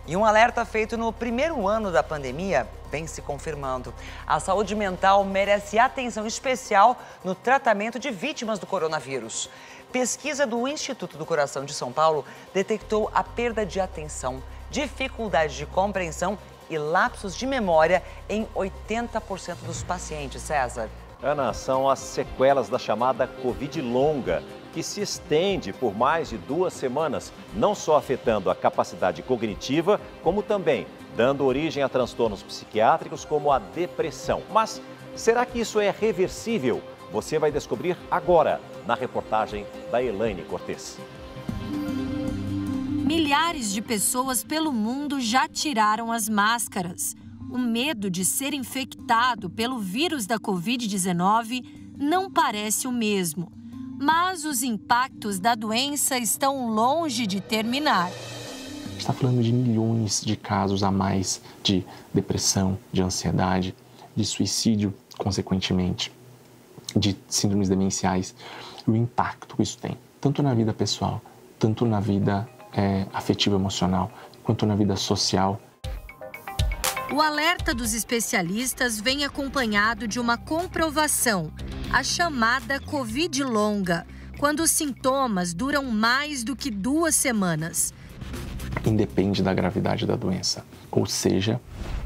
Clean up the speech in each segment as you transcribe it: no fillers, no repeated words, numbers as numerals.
E um alerta feito no primeiro ano da pandemia vem se confirmando. A saúde mental merece atenção especial no tratamento de vítimas do coronavírus. Pesquisa do Instituto do Coração de São Paulo detectou a perda de atenção, dificuldade de compreensão e lapsos de memória em 80% dos pacientes, César. Ana, são as sequelas da chamada Covid longa, que se estende por mais de 2 semanas, não só afetando a capacidade cognitiva, como também dando origem a transtornos psiquiátricos como a depressão. Mas será que isso é reversível? Você vai descobrir agora, na reportagem da Elaine Cortes. Milhares de pessoas pelo mundo já tiraram as máscaras. O medo de ser infectado pelo vírus da Covid-19 não parece o mesmo. Mas os impactos da doença estão longe de terminar. A gente está falando de milhões de casos a mais de depressão, de ansiedade, de suicídio, consequentemente, de síndromes demenciais. O impacto que isso tem, tanto na vida pessoal, tanto na vida afetiva emocional, quanto na vida social. O alerta dos especialistas vem acompanhado de uma comprovação, a chamada Covid longa, quando os sintomas duram mais do que 2 semanas. Independe da gravidade da doença, ou seja,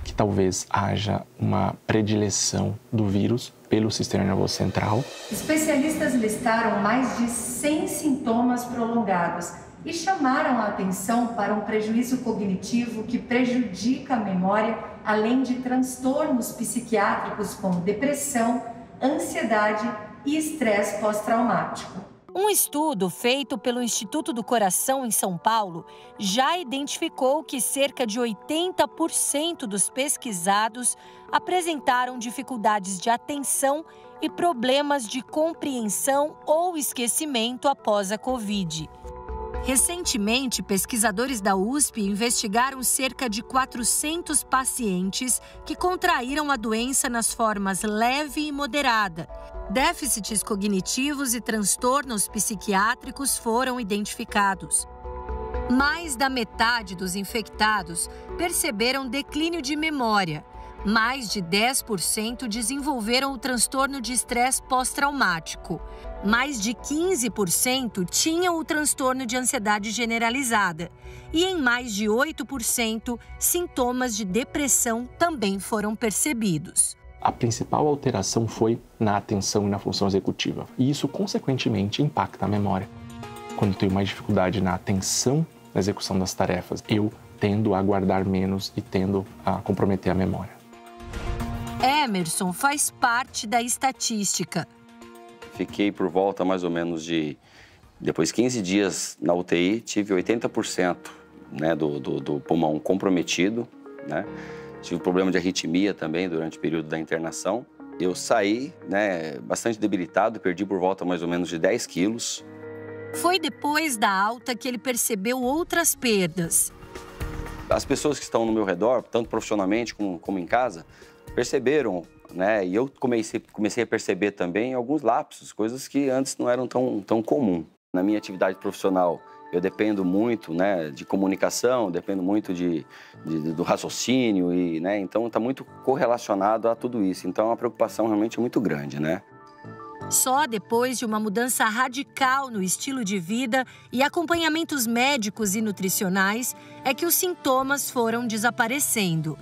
que talvez haja uma predileção do vírus pelo sistema nervoso central. Especialistas listaram mais de 100 sintomas prolongados e chamaram a atenção para um prejuízo cognitivo que prejudica a memória, além de transtornos psiquiátricos como depressão, ansiedade e estresse pós-traumático. Um estudo feito pelo Instituto do Coração em São Paulo já identificou que cerca de 80% dos pesquisados apresentaram dificuldades de atenção e problemas de compreensão ou esquecimento após a Covid. Recentemente, pesquisadores da USP investigaram cerca de 400 pacientes que contraíram a doença nas formas leve e moderada. Déficits cognitivos e transtornos psiquiátricos foram identificados. Mais da metade dos infectados perceberam declínio de memória. Mais de 10% desenvolveram o transtorno de estresse pós-traumático. Mais de 15% tinham o transtorno de ansiedade generalizada. E em mais de 8%, sintomas de depressão também foram percebidos. A principal alteração foi na atenção e na função executiva. E isso, consequentemente, impacta a memória. Quando eu tenho mais dificuldade na atenção, na execução das tarefas, eu tendo a guardar menos e tendo a comprometer a memória. Emerson faz parte da estatística. Fiquei por volta mais ou menos de, depois 15 dias na UTI, tive 80% né, do pulmão comprometido, né? Tive problema de arritmia também durante o período da internação. Eu saí né, bastante debilitado, perdi por volta mais ou menos de 10 quilos. Foi depois da alta que ele percebeu outras perdas. As pessoas que estão no meu redor, tanto profissionalmente como em casa, perceberam, né? E eu comecei a perceber também alguns lapsos, coisas que antes não eram tão comum. Na minha atividade profissional, eu dependo muito, né, de comunicação, dependo muito do raciocínio e, né, então está muito correlacionado a tudo isso. Então a preocupação realmente é muito grande, né? Só depois de uma mudança radical no estilo de vida e acompanhamentos médicos e nutricionais é que os sintomas foram desaparecendo.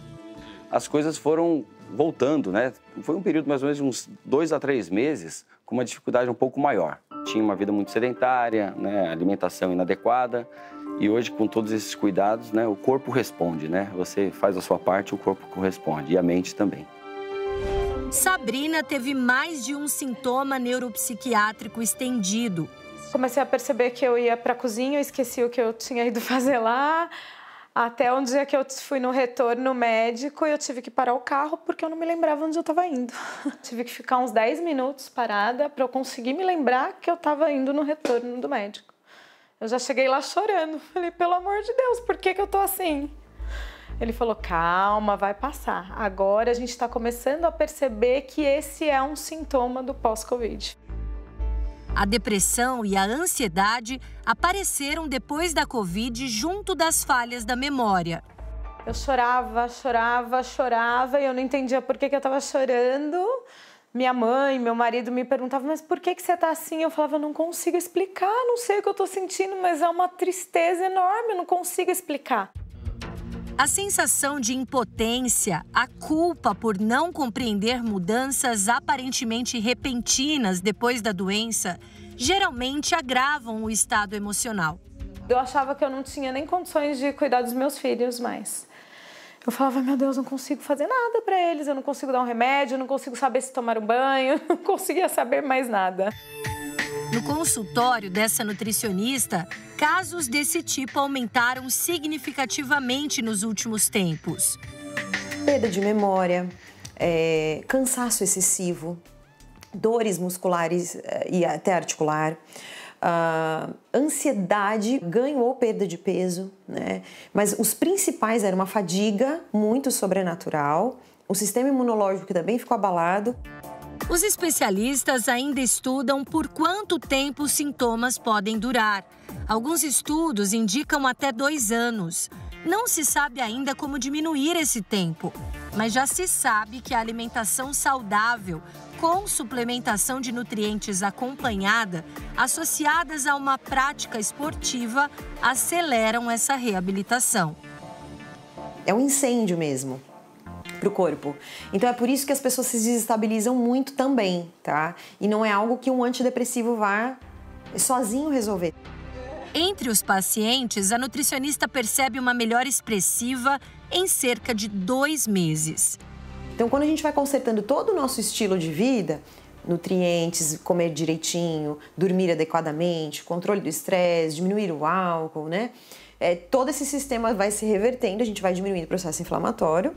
As coisas foram voltando, né? Foi um período mais ou menos de uns 2 a 3 meses com uma dificuldade um pouco maior. Tinha uma vida muito sedentária, né? Alimentação inadequada e hoje com todos esses cuidados, né? O corpo responde, né? Você faz a sua parte, o corpo corresponde e a mente também. Sabrina teve mais de um sintoma neuropsiquiátrico estendido. Comecei a perceber que eu ia para a cozinha, eu esqueci o que eu tinha ido fazer lá. Até um dia que eu fui no retorno médico e eu tive que parar o carro porque eu não me lembrava onde eu estava indo. Tive que ficar uns 10 minutos parada para eu conseguir me lembrar que eu estava indo no retorno do médico. Eu já cheguei lá chorando. Falei, pelo amor de Deus, por que eu tô assim? Ele falou, calma, vai passar. Agora a gente está começando a perceber que esse é um sintoma do pós-Covid. A depressão e a ansiedade apareceram depois da Covid junto das falhas da memória. Eu chorava e eu não entendia por que eu estava chorando. Minha mãe, meu marido me perguntavam, mas por que você está assim? Eu falava, eu não consigo explicar, não sei o que eu estou sentindo, mas é uma tristeza enorme, eu não consigo explicar. A sensação de impotência, a culpa por não compreender mudanças aparentemente repentinas depois da doença, geralmente agravam o estado emocional. Eu achava que eu não tinha nem condições de cuidar dos meus filhos mais. Eu falava, meu Deus, não consigo fazer nada para eles, eu não consigo dar um remédio, eu não consigo saber se tomar um banho, eu não conseguia saber mais nada. No consultório dessa nutricionista, casos desse tipo aumentaram significativamente nos últimos tempos. Perda de memória, cansaço excessivo, dores musculares e até articular, ansiedade, ganho ou perda de peso, né? Mas os principais eram uma fadiga muito sobrenatural, o sistema imunológico também ficou abalado. Os especialistas ainda estudam por quanto tempo os sintomas podem durar. Alguns estudos indicam até 2 anos. Não se sabe ainda como diminuir esse tempo, mas já se sabe que a alimentação saudável, com suplementação de nutrientes acompanhada, associadas a uma prática esportiva, aceleram essa reabilitação. É um incêndio mesmo para o corpo. Então é por isso que as pessoas se desestabilizam muito também, tá? E não é algo que um antidepressivo vá sozinho resolver. Entre os pacientes, a nutricionista percebe uma melhora expressiva em cerca de 2 meses. Então, quando a gente vai consertando todo o nosso estilo de vida, nutrientes, comer direitinho, dormir adequadamente, controle do estresse, diminuir o álcool, né? Todo esse sistema vai se revertendo, a gente vai diminuindo o processo inflamatório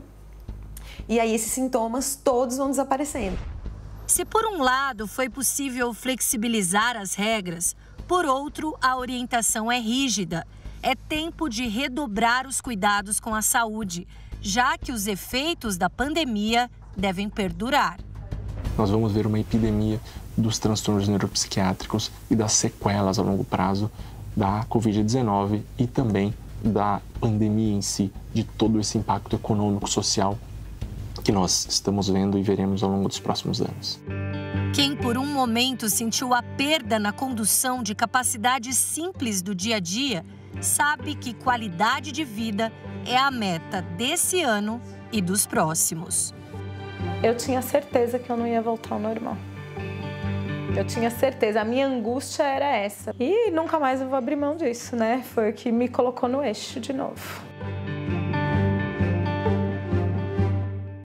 e aí esses sintomas todos vão desaparecendo. Se por um lado foi possível flexibilizar as regras, por outro, a orientação é rígida. É tempo de redobrar os cuidados com a saúde, já que os efeitos da pandemia devem perdurar. Nós vamos ver uma epidemia dos transtornos neuropsiquiátricos e das sequelas a longo prazo da Covid-19 e também da pandemia em si, de todo esse impacto econômico, social que nós estamos vendo e veremos ao longo dos próximos anos. Quem por um momento sentiu a perda na condução de capacidades simples do dia a dia, sabe que qualidade de vida é a meta desse ano e dos próximos. Eu tinha certeza que eu não ia voltar ao normal. Eu tinha certeza, a minha angústia era essa. E nunca mais eu vou abrir mão disso, né? Foi o que me colocou no eixo de novo.